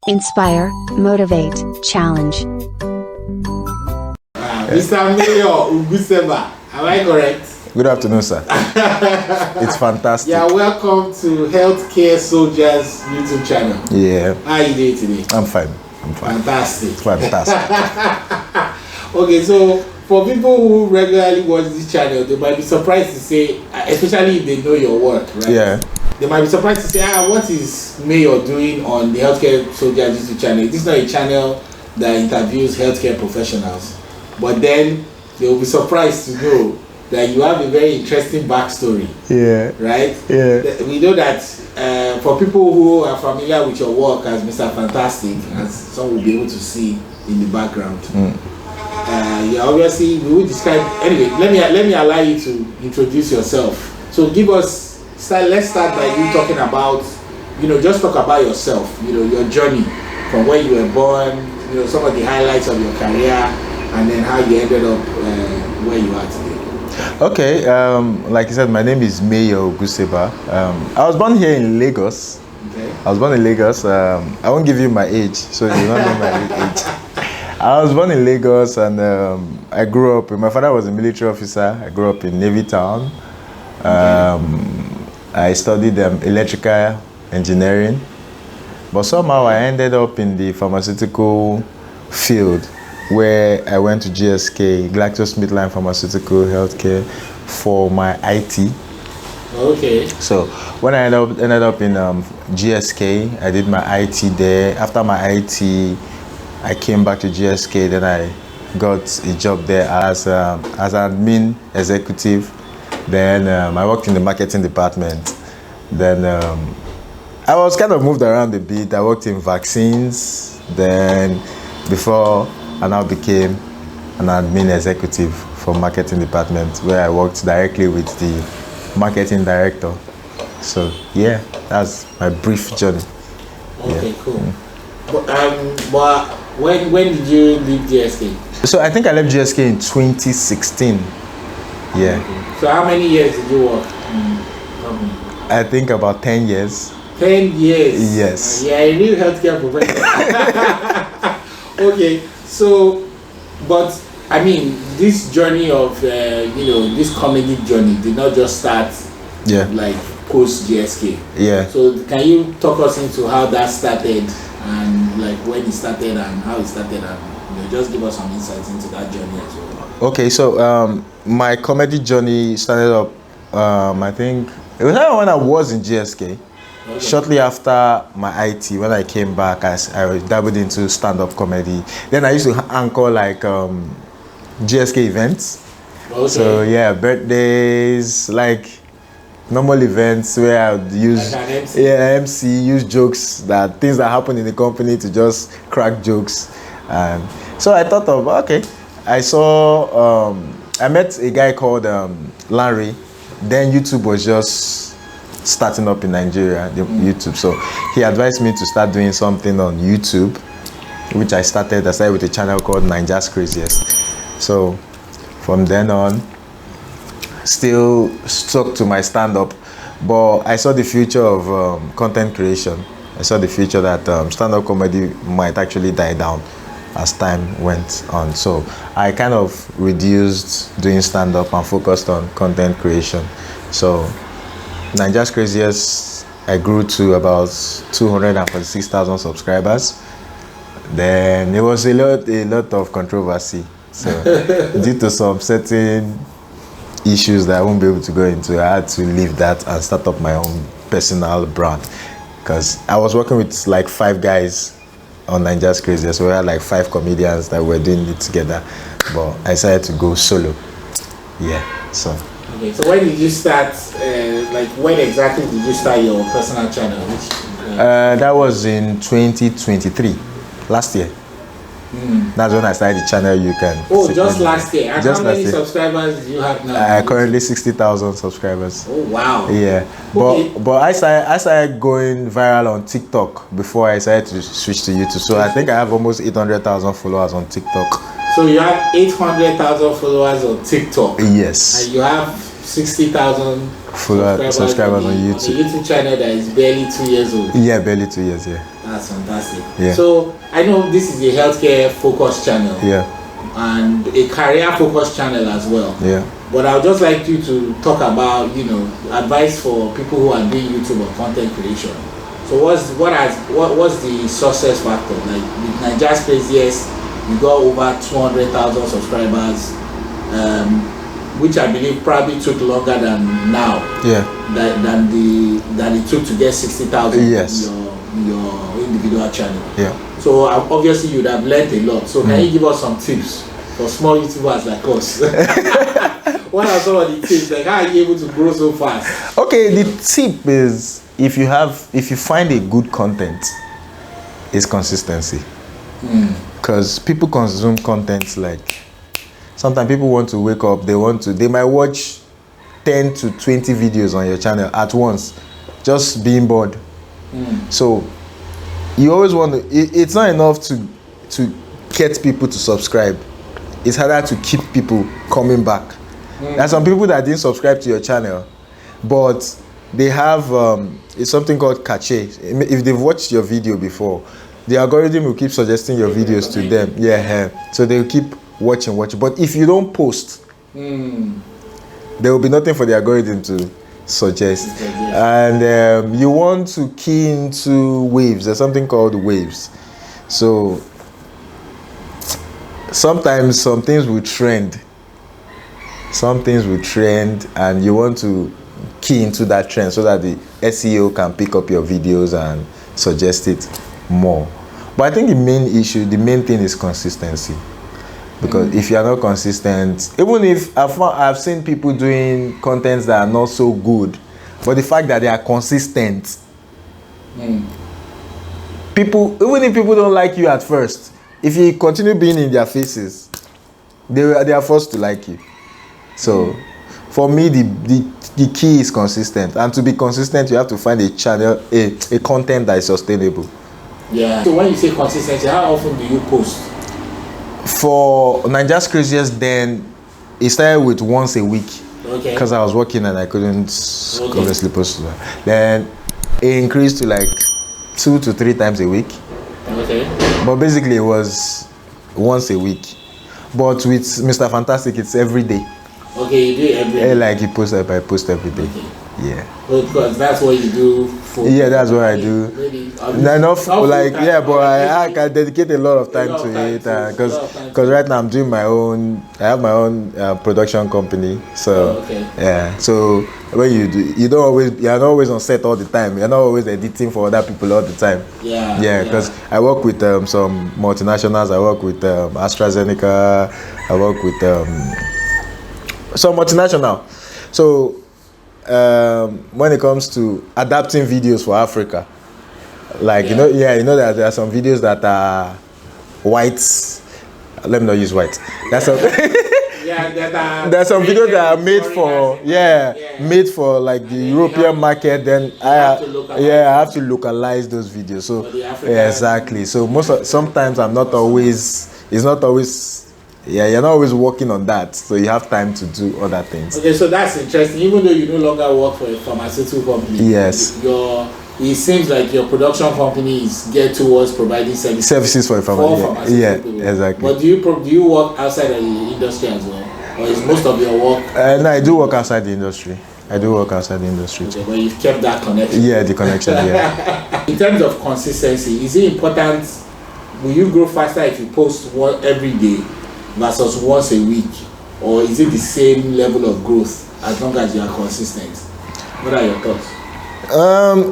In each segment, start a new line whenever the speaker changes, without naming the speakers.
Inspire, motivate, challenge.
Mr. Mayor Uguseba, am I correct?
Good afternoon, sir. It's fantastic.
Yeah, welcome to Healthcare Soldiers YouTube channel.
Yeah.
How are you doing today?
I'm fine.
Fantastic. Okay, so for people who regularly watch this channel, they might be surprised to say, especially if they know your work, right?
Yeah.
They might be surprised to say, what is Mayor doing on the Healthcare Soldiers YouTube channel? This is not a channel that interviews healthcare professionals. But then they will be surprised to know that you have a very interesting backstory.
Yeah.
Right?
Yeah.
We know that for people who are familiar with your work as Mr. Fantastic, as some will be able to see in the background, you obviously, we will describe. Anyway, let me allow you to introduce yourself. So let's start by you talking about, just talk about yourself, your journey from where you were born, some of the highlights of your career, and then how you ended up where you are today.
Okay, like you said, my name is Mayor Uguseba. I was born here in Lagos.
Okay.
I was born in Lagos. I won't give you my age, so you don't know my age. I was born in Lagos, and I grew up. My father was a military officer. I grew up in Navy Town. I studied electrical engineering, but somehow I ended up in the pharmaceutical field, where I went to GSK, GlaxoSmithKline Pharmaceutical Healthcare, for my IT.
Okay.
So when I ended up in GSK, I did my IT there. After my IT, I came back to GSK. Then I got a job there as an admin executive. Then I worked in the marketing department. Then I was kind of moved around a bit. I worked in vaccines. Then before I now became an admin executive for marketing department, where I worked directly with the marketing director. So yeah, that's my brief journey.
Okay, cool. But when did you leave GSK?
So I think I left GSK in 2016. Yeah.
Okay. So how many years did you work?
I think about 10 years.
10 years?
Yes.
Yeah, a real healthcare professional. Okay, so, but I mean, this journey of, this comedy journey did not just start like post GSK.
Yeah.
So can you talk us into how that started and like when it started and how it started and just give us some insights into that journey as well.
Okay, so my comedy journey started up, I think, it was when I was in GSK.
Okay.
Shortly after my IT, when I came back, I dabbled into stand-up comedy. Then I used to anchor like GSK events.
Okay.
So yeah, birthdays, like normal events where I would use
like an MC.
MC, use jokes, things that happen in the company to just crack jokes. So I thought of, okay, I met a guy called Larry. Then YouTube was just starting up in Nigeria, YouTube. So he advised me to start doing something on YouTube, which I started with a channel called Ninja's Craziest. So from then on, still stuck to my stand-up, but I saw the future of content creation. I saw the future that stand-up comedy might actually die down as time went on. So I kind of reduced doing stand-up and focused on content creation. So Ninja's Craziest, I grew to about 246,000 subscribers. Then it was a lot of controversy. So due to some certain issues that I won't be able to go into, I had to leave that and start up my own personal brand. Because I was working with like 5 guys on Ninja's Craziest, so we had like 5 comedians that were doing it together. But I decided to go solo. Yeah, so.
Okay, so when did you start, when exactly did you start your personal channel?
That was in 2023, last year. That's when I started the channel. You can.
Oh, just last year. And
just
how many subscribers do you have now?
Currently 60,000 subscribers.
Oh wow.
Yeah, but I started going viral on TikTok before I decided to switch to YouTube. So I think I have almost 800,000 followers on TikTok.
So you have 800,000 followers on TikTok.
Yes.
And you have 60,000
subscribers on YouTube.
On a YouTube channel that is barely 2 years old.
Yeah, barely 2 years. Yeah.
That's fantastic.
Yeah.
So I know this is a healthcare focused channel.
Yeah.
And a career focused channel as well.
Yeah.
But I would just like you to talk about, advice for people who are doing YouTube or content creation. So what's the success factor? Like with Nigeria's Craziest, you got over 200,000 subscribers, which I believe probably took longer than now.
Yeah.
Than it took to get 60,000.
Yes.
In your individual channel.
Yeah.
So obviously you'd have learned a lot. So can you give us some tips for small YouTubers like us? What are some of the tips? Like, how are you able to grow so fast?
Okay, the tip is if you find a good content, is consistency. Because people consume content like sometimes people want to wake up, they might watch 10 to 20 videos on your channel at once, just being bored. So you always want to, it's not enough to get people to subscribe. It's harder to keep people coming back. There are some people that didn't subscribe to your channel, but they have it's something called cache. If they've watched your video before, the algorithm will keep suggesting your videos to them. Yeah. So they'll keep watching. But if you don't post, there will be nothing for the algorithm to suggest. And you want to key into waves. There's something called waves. So sometimes some things will trend. And you want to key into that trend so that the SEO can pick up your videos and suggest it more. But I think the main thing is consistency. Because if you are not consistent, even if I've seen people doing contents that are not so good, but the fact that they are consistent, even if people don't like you at first, if you continue being in their faces, they are forced to like you. So for me, the key is consistent, and to be consistent, you have to find a channel, a content that is sustainable.
Yeah. So when you say consistency, how often do you post?
For Nigeria's Craziest, then it started with once a week.
Okay.
Because I was working and I couldn't obviously post. Then it increased to like 2 to 3 times a week.
Okay.
But basically it was once a week. But with Mr. Fantastic, it's every day.
Okay, you do it every day.
Like you post I post every day.
Okay.
Yeah.
Because that's what you do for.
Yeah, that's what I do. Enough, like, yeah, but I can dedicate a lot of time to it because right now I'm doing I have my own production company. So yeah, so when you're not always on set all the time. You're not always editing for other people all the time. Yeah, because I work with some multinationals. I work with AstraZeneca. I work with some multinational. So when it comes to adapting videos for Africa, like you know that there are some videos that are white. Let me not use white. That's some there are some videos that are made for made for like the European market. Then I have to localize those videos. So exactly. So sometimes I'm not always. It's not always. Yeah, you're not always working on that, so you have time to do other things. Okay,
so that's interesting. Even though you no longer work for a pharmaceutical company,
yes,
it seems like your production company is geared towards providing services
for a pharmaceutical. Yeah, exactly.
But do you work outside of the industry as well, or is most of your work?
No, I do work outside the industry. Okay,
but you've kept that connection.
Yeah, the connection. Yeah.
In terms of consistency, is it important? Will you grow faster if you post one every day versus once a week, or is it the same level of growth as long as you are consistent? What are your thoughts?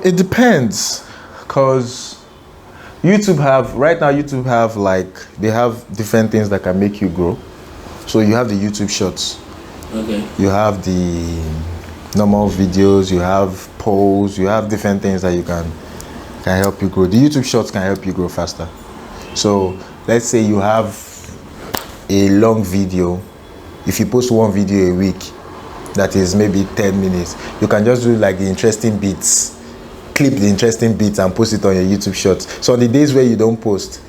It depends, because YouTube have like they have different things that can make you grow. So you have the YouTube Shorts.
Okay.
You have the normal videos. You have polls. You have different things that you can help you grow. The YouTube Shorts can help you grow faster. So let's say you have a long video. If you post one video a week that is maybe 10 minutes, you can just do like the interesting bits, clip the interesting bits and post it on your YouTube Shorts. So on the days where you don't post,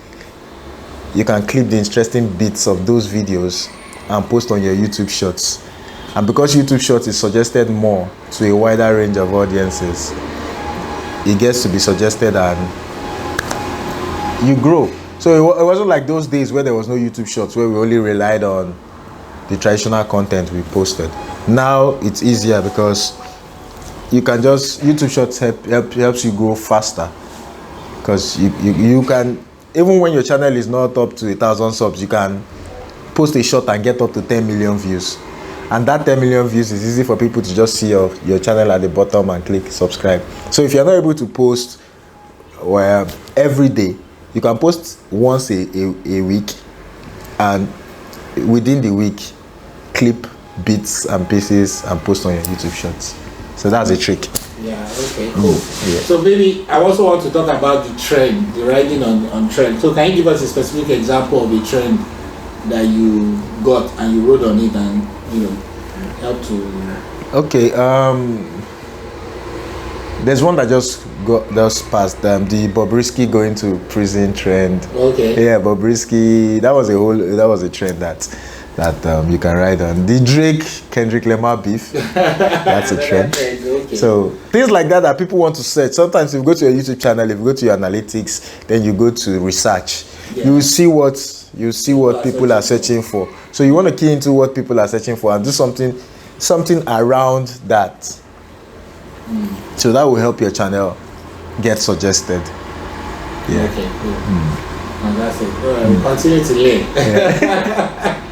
you can clip the interesting bits of those videos and post on your YouTube Shorts. And because YouTube Shorts is suggested more to a wider range of audiences, it gets to be suggested and you grow. So it wasn't like those days where there was no YouTube Shorts, where we only relied on the traditional content we posted. Now it's easier because you can just, YouTube Shorts helps you grow faster, because you can, even when your channel is not up to 1,000 subs, you can post a short and get up to 10 million views, and that 10 million views is easy for people to just see your channel at the bottom and click subscribe. So if you're not able to post every day, you can post once a week, and within the week clip bits and pieces and post on your YouTube Shorts. So that's a trick.
Yeah, okay, cool.
Yeah.
So maybe I also want to talk about the trend, the riding on trend. So can you give us a specific example of a trend that you got and you rode on it and helped to?
Okay, there's one that just passed, the Bobrisky going to prison trend.
Okay.
Yeah, Bobrisky, that was a trend that you can ride on. The Kendrick Lamar beef, that's a trend.
Okay.
So things like that people want to search. Sometimes if you go to your YouTube channel, if you go to your analytics, then you go to research, you will see what people are searching for. So you want to key into what people are searching for and do something around that. So that will help your channel get suggested. Yeah.
Okay, cool. And that's it. All right, we'll continue to learn.
Yeah.